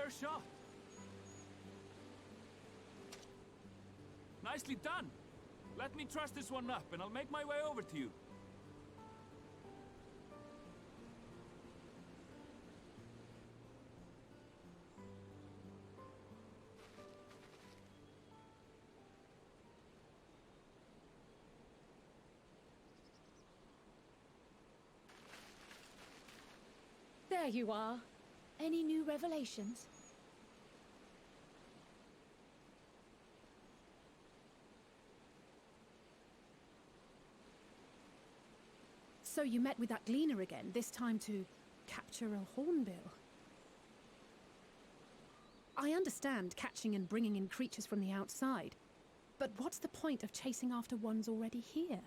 Fair shot. Nicely done. Let me truss this one up and I'll make my way over to you. There you are. Any new revelations? So you met with that gleaner again, this time to capture a hornbill. I understand catching and bringing in creatures from the outside, but what's the point of chasing after ones already here?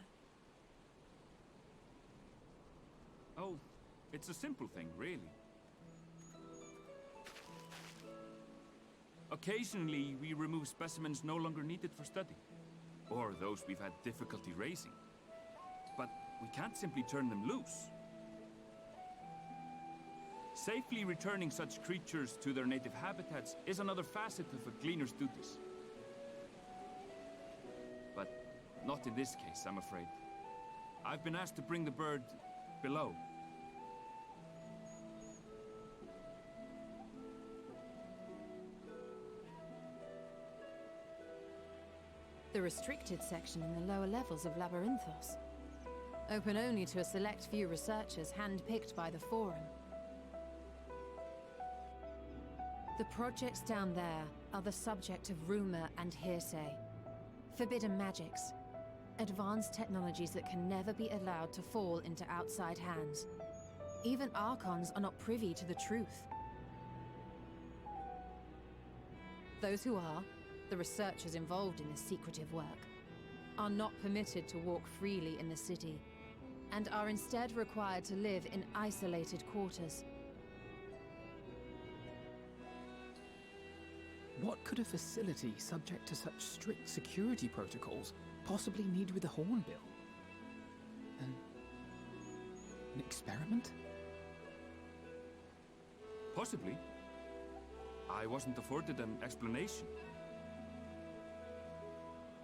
Oh, it's a simple thing, really. Occasionally, we remove specimens no longer needed for study, or those we've had difficulty raising. But we can't simply turn them loose. Safely returning such creatures to their native habitats is another facet of a gleaner's duties. But not in this case, I'm afraid. I've been asked to bring the bird below. The restricted section in the lower levels of Labyrinthos. Open only to a select few researchers hand-picked by the Forum. The projects down there are the subject of rumor and hearsay. Forbidden magics. Advanced technologies that can never be allowed to fall into outside hands. Even Archons are not privy to the truth. Those who are, the researchers involved in this secretive work, are not permitted to walk freely in the city, and are instead required to live in isolated quarters. What could a facility subject to such strict security protocols possibly need with a hornbill? An experiment? Possibly. I wasn't afforded an explanation.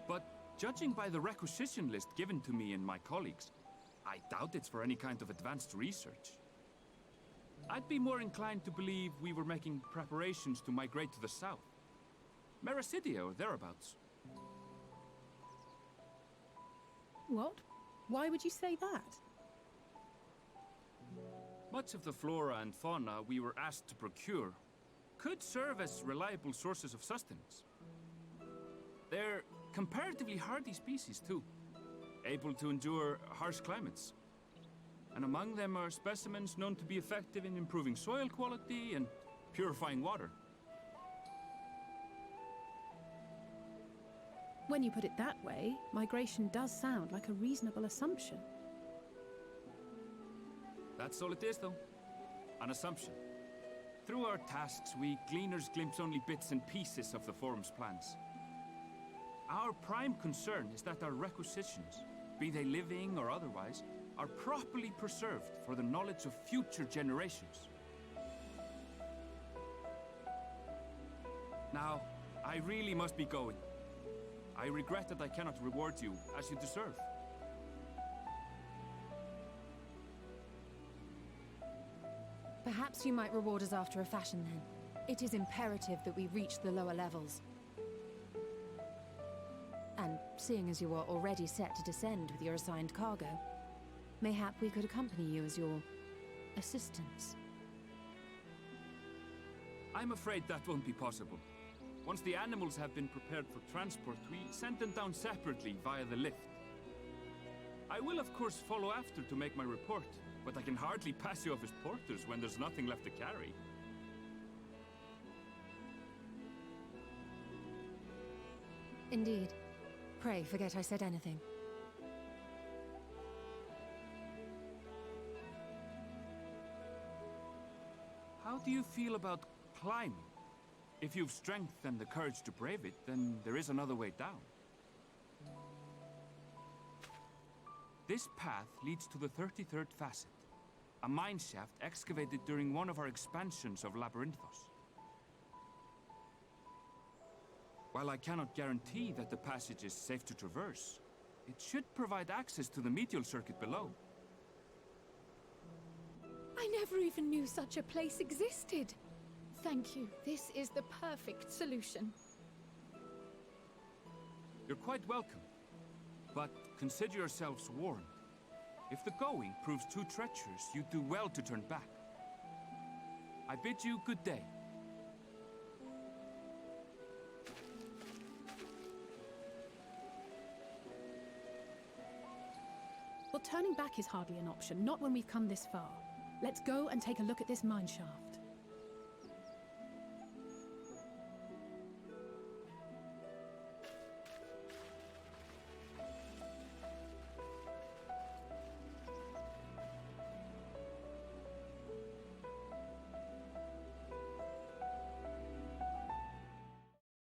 But judging by the requisition list given to me and my colleagues, I doubt it's for any kind of advanced research. I'd be more inclined to believe we were making preparations to migrate to the south. Mericidia or thereabouts. What? Why would you say that? Much of the flora and fauna we were asked to procure could serve as reliable sources of sustenance. They're comparatively hardy species, too, able to endure harsh climates. And among them are specimens known to be effective in improving soil quality and purifying water. When you put it that way, migration does sound like a reasonable assumption. That's all it is, though. An assumption. Through our tasks, we gleaners glimpse only bits and pieces of the Forum's plans. Our prime concern is that our requisitions, be they living or otherwise, are properly preserved for the knowledge of future generations. Now, I really must be going. I regret that I cannot reward you as you deserve. Perhaps you might reward us after a fashion then. It is imperative that we reach the lower levels. And seeing as you are already set to descend with your assigned cargo, mayhap we could accompany you as your assistants. I'm afraid that won't be possible. Once the animals have been prepared for transport, we send them down separately via the lift. I will of course follow after to make my report, but I can hardly pass you off as porters when there's nothing left to carry. Indeed. Pray forget I said anything. How do you feel about climbing? If you've strength and the courage to brave it, then there is another way down. This path leads to the 33rd facet, a mine shaft excavated during one of our expansions of Labyrinthos. While I cannot guarantee that the passage is safe to traverse, it should provide access to the medial circuit below. I never even knew such a place existed. Thank you. This is the perfect solution. You're quite welcome. But consider yourselves warned. If the going proves too treacherous, you do well to turn back. I bid you good day. Well, turning back is hardly an option, not when we've come this far. Let's go and take a look at this mine shaft.